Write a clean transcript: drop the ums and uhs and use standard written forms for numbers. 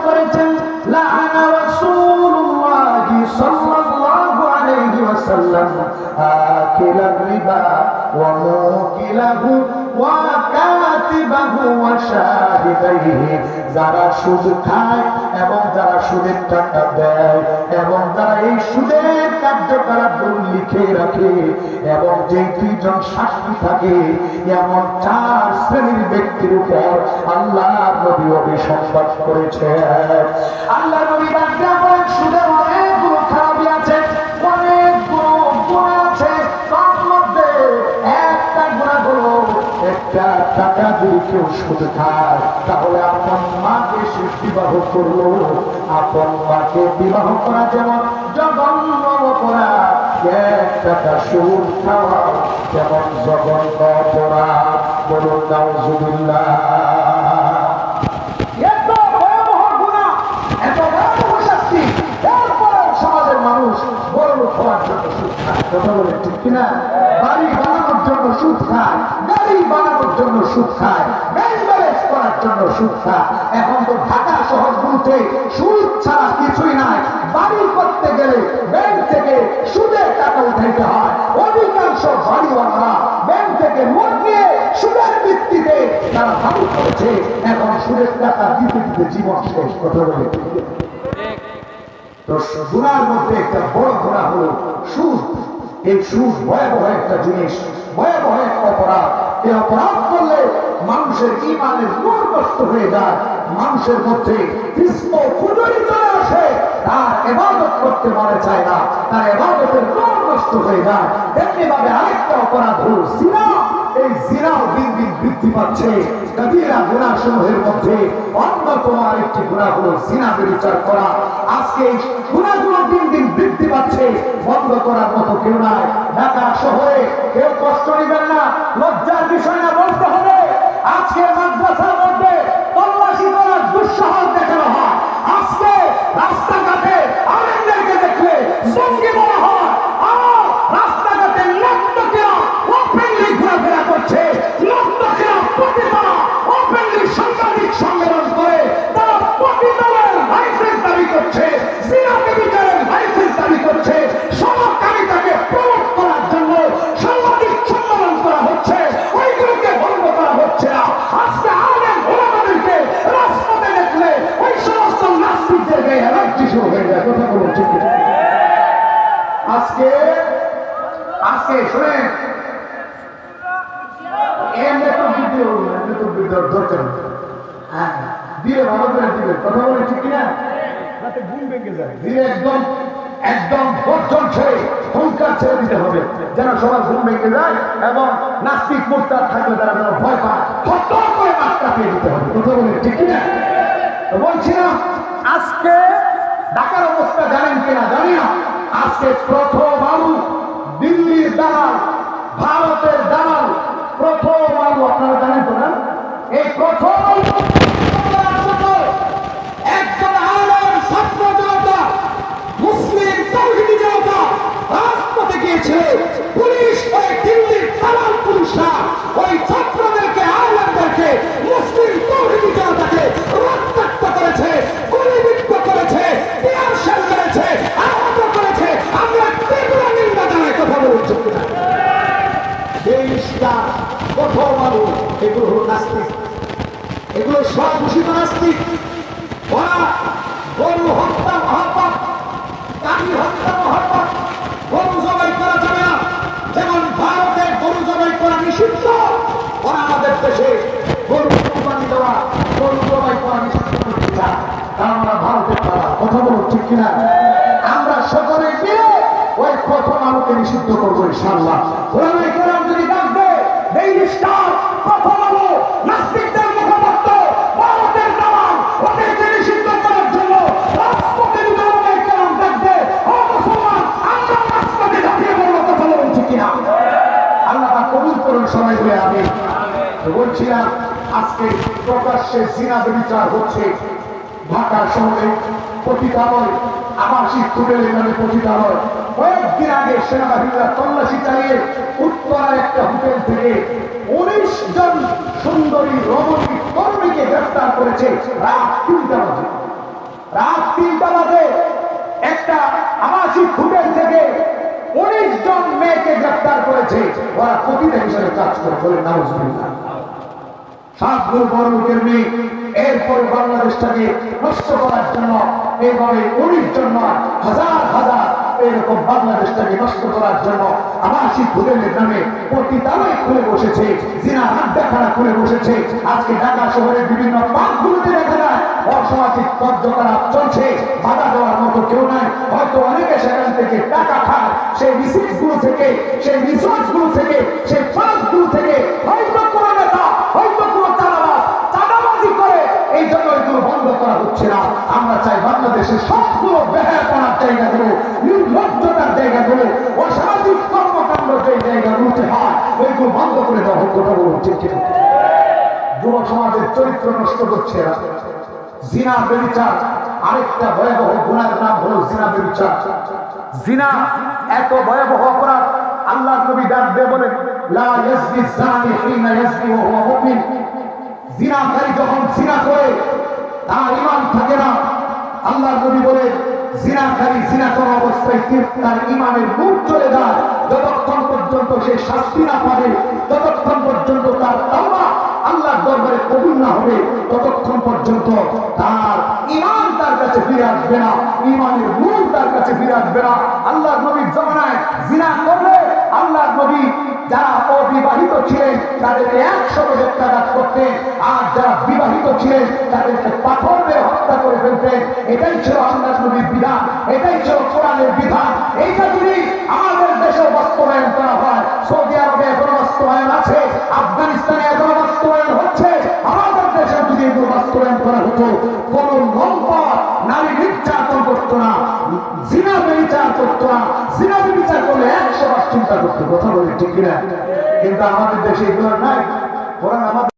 করেছেন, লাআনা রাসূলুল্লাহি সাল্লাল্লাহু আলাইহি ওয়াসাল্লাম আকিলার রিবা ওয়া মুকিলাহু ওয়া কাতিবাহু ওয়া শাহিদাইহি। যারা সুদ খায় এবং যারা সুদের টাকা দেয় এবং যারা এই সুদের কার্যকলাপগুলো লিখে রাখে এবং যে দুইজন সাক্ষী থাকে, এমন 4 শ্রেণীর ব্যক্তির উপর আল্লাহর নবী অভিসংবাদ করেছে। আল্লাহর নবী ডাক্তার বলেন, সুদের অনেকগুলো খারাপই আছে, অনেকগুলো গুণ আছে, তার মধ্যে একটা গুণ হলো একটা টাকা দিয়ে কেউ সুদ খায় তাহলে আপন মাকে সে বিবাহ করলো। আপন মাকে বিবাহ করা যেমন জঘন্য অপরাধ, এক টাকা সুদ খাওয়া যেমন জঘন্য অপরাধ। বলুন নাউজুবিল্লাহ। এত ভয়াবহ গুনাহ, এত ভয়াবহ শাস্তি, তারপরে সমাজের মানুষ বড় লোক হওয়ার জন্য সুদ খায়। কথা বলে ঠিক কিনা? বাড়ি বানানোর জন্য সুদ খায়, গাড়ি বানানোর জন্য সুদ খায়, ব্যাংক ব্যালেন্স করার জন্য সুদ খায়। এখন তো ঢাকা শহরগুলোতে সুদ ছাড়া কিছুই নাই। বাড়ি করতে গেলে ব্যাংক থেকে সুদের টাকা উঠাইতে হয়। অধিকাংশ বাড়িওয়ালারা ব্যাংক থেকে লোন নিয়ে সুদের ভিত্তিতে তারা বাড়ি করেছে। এখন সুদের টাকা দিতে দিতে জীবন শেষ। কথা বলে তো গুনার মধ্যে একটা বড় গুনাহ হলো সুদ। এই সুদ ভয়াবহ একটা জিনিস, ভয়াবহ একটা অপরাধ। এই অপরাধ করলে মানুষের ঈমানের নূর নষ্ট হয়ে যায়, মানুষের মধ্যে কৃষ্ণ ফুজরি চলে আসে, তার ইবাদত করতে মনে চায় না, তার ইবাদতের নূর নষ্ট হয়ে যায়। তেমনি ভাবে আরেকটা অপরাধ হলো জিনা। এই জিনাও দিন দিন বৃদ্ধি পাচ্ছে। কবিরা গুনাহ সমূহের মধ্যে অন্যতম আরেকটি গুনাহ হলো জিনা ব্যভিচার করা। আজকে এই গুনাহগুলো দিন দিন বৃদ্ধি পাচ্ছে, বন্ধ করার মতো কেউ নাই। ঢাকা শহরে কেউ কষ্ট নেবেন না, লজ্জার বিষয় না বলতে হবে। আজকে মাদ্রাসার মধ্যে তল্লাশি করার দুঃসাহস দেখানো হয়। আজকে রাস্তাঘাটে আলেমদেরকে দেখলে জঙ্গি বলা হয়। আর রাস্তাঘাটে নর্তকীরা ওপেনলি ঘোরাফেরা করছে, নর্তকীরা প্রতিবাদ ওপেনলি সাংবাদিক সম্মেলন করে তারা প্রতিবাদের লাইসেন্স দাবি করছে, জিনা ব্যভিচারের লাইসেন্স দাবি করছে। সমকামিতাকে প্রমোট করার জন্য সাংবাদিক সম্মেলন করা হচ্ছে, ওইগুলোকে বন্ধ করা হচ্ছে না। আজকে আলেম ওলামাদেরকে রাজপথে দেখলে ওই সমস্ত নাস্তিকদেরকে এলার্জি শুরু হয়ে যায়। কথা বলুন ঠিক কিনা? আজকে শুনেন, দিয়ে ভালো করে দিবেন। কথা বলে ঠিক কিনা? ঘুম ভেঙে যায়, দিয়ে একদম গর্জন ছেড়ে হুঙ্কার ছেড়ে দিতে হবে, যেন সবার ঘুম ভেঙে যায় এবং নাস্তিক মুরতাদ থাকলে তারা যেন ভয় পায়, থরথর করে মাঠ কাঁপিয়ে দিতে হবে। কথা বলে ঠিক কিনা? বলছি না, আজকে ঢাকার অবস্থা জানেন কিনা জানি না। আজকে প্রথম আলু দিল্লির দালাল, ভারতের দালাল, প্রথম আলু আপনারা জানেন তো না? এই প্রথম একজন আলেম ছাত্র জনতা, মুসলিম তাওহীদি জনতা রাজপথে গিয়েছিল। পুলিশ, ওই দিল্লির দালাল পুলিশরা ওই ছাত্রদেরকে, আলেমদেরকে, মুসলিম তাওহীদি জনতাকে রক্তাক্ত করেছে, গুলিবিদ্ধ করেছে, টিয়ার শেল করেছে, আহত করেছে। আমরা তীব্র নিন্দা জানাই। কথা বলছি কিনা? দেশটা প্রথম আলো, এগুলো হলো নাস্তিক, এগুলো সব ঘোষিত নাস্তিক। ওরা গরু হত্যা মহাপাপ, গাড়ি হত্যা মহাপাপ, গরু জবাই করা যাবে না। যেমন ভারতে গরু জবাই করা নিষিদ্ধ, ওরা আমাদের দেশে গরু কোরবানি দেওয়া, গরু জবাই করা নিষিদ্ধ করতে চায়, কারণ ওরা ভারতের তারা। কথা বলুন ঠিক কিনা? আমরা সকলে মিলে ওই প্রথম আলোকে নিষিদ্ধ করবো ইনশাআল্লাহ। ওলামায়ে কেরাম যদি ডাকবে এই স্টার প্রথম আলো নাস্তিকদের মুখপাত্র, ভারতের দালাল, ওদেরকে নিষিদ্ধ করার জন্য রাজপথে ওলামায়ে কেরাম ডাকবে, ও মুসলমান আমরা রাজপথে ঝাঁপিয়ে পড়বো। কথা বলুন ঠিক কিনা? আল্লাহ পাক কবুল করুন সবাই বলে আমিন। বলছিলাম, আজকে প্রকাশ্যে জিনা ব্যভিচার হচ্ছে ঢাকা শহরে, পতিতালয়, আবাসিক হোটেলে নামে পতিতালয়। কয়েকদিন আগে সেনাবাহিনীরা তল্লাশি চালিয়ে উত্তরার একটা হোটেল থেকে 19 জন সুন্দরী রমণী তরুণীকে গ্রেফতার করেছে রাত 3টা বাজে। রাত 3টা বাজে একটা আবাসিক হোটেল থেকে 19 জন মেয়েকে গ্রেফতার করেছে। ওরা প্রতিটা হিসেবে কাজ করে, বলে নাউজুবিল্লাহ। সাতগুলো বড় লোকের মেয়ে, এরপরে বাংলাদেশটাকে নষ্ট করার জন্য এইভাবে 19 জন নয়, হাজার হাজার এরকম বাংলাদেশটাকে নষ্ট করার জন্য আবাসিক হোটেলের নামে পতিতালয় খুলে বসেছে, জিনা আড্ডাখানা খুলে বসেছে। আজকে ঢাকা শহরের বিভিন্ন পার্কগুলোতে দেখা যায় অসামাজিক কার্যকলাপ চলছে, বাধা দেওয়ার মতো কেউ নাই। হয়তো অনেকে সেখান থেকে টাকা খায়, সেই রিসিপ্টগুলো থেকে, সেই রিসোর্সগুলো থেকে, সেই পার্কগুলো থেকে হয়তো কোনো নেতা, হয়তো কোনো চাঁদাবাজি করে, এই জন্য এগুলো বন্ধ করা হচ্ছে না। আমরা চাই বাংলাদেশের সবগুলো বেহায়াপনার জায়গাগুলো, নির্লজ্জতার জায়গাগুলো, অসামাজিক কর্মকাণ্ড যে জায়গাগুলোতে হয় ওইগুলো বন্ধ করে দেওয়া হোক। কথা বলুন ঠিক ঠিক। যুব সমাজের চরিত্র নষ্ট করছে এরা। জিনা ব্যভিচার আরেকটা ভয়াবহ গুনার নাম হলো জিনা ব্যভিচার। জিনা এত ভয়াবহ অপরাধ, আল্লাহর নবী ডাক দিয়ে বলেন, লা ইয়াজনি যানি হিনা ইয়াজনি ওয়া হুয়া মুমিন। জিনাকারী যখন জিনা করে তার ঈমান থাকে না। আল্লাহর নবী বলেন, জিনাকারী জিনা করা অবস্থায় তার ঈমানের নূর চলে যায়। যতক্ষণ পর্যন্ত সে শাস্তি না পাবে, যতক্ষণ পর্যন্ত তার তাওবা আল্লাহর দরবারে কবুল না হবে, ততক্ষণ পর্যন্ত তার ঈমান তার কাছে ফিরে আসবে না, ঈমানের নূর তার কাছে ফিরে আসবে না। আল্লাহর নবীর জামানায় জিনা করলে আল্লাহর নবী যারা অবিবাহিত ছিলেন তাদেরকে 100 গ্রেফতার করতেন, আর যারা বিবাহিত ছিলেন তাদেরকে পাথর দিয়ে হত্যা করে ফেলতেন। এটাই ছিল আল্লাহর নবীর বিধান, এটাই ছিল কোরআনের বিধান। এইটা যদি আমাদের দেশে বাস্তবায়ন করা হয়, সৌদি আরবে এখনো বাস্তবায়ন আছে, আফগানিস্তানে এখনো বাস্তবায়ন হচ্ছে, আমাদের দেশে যদি এগুলো বাস্তবায়ন করা হতো, কোন লম্পট নারী নির্যাতন করতো না, জিনা ব্যভিচার করতো না। জিনা ব্যভিচার করলে 100 বার চিন্তা করতো। কথা বলি ঠিক কিনা? কিন্তু আমাদের দেশে এগুলো নাই। কোরআন আমাদের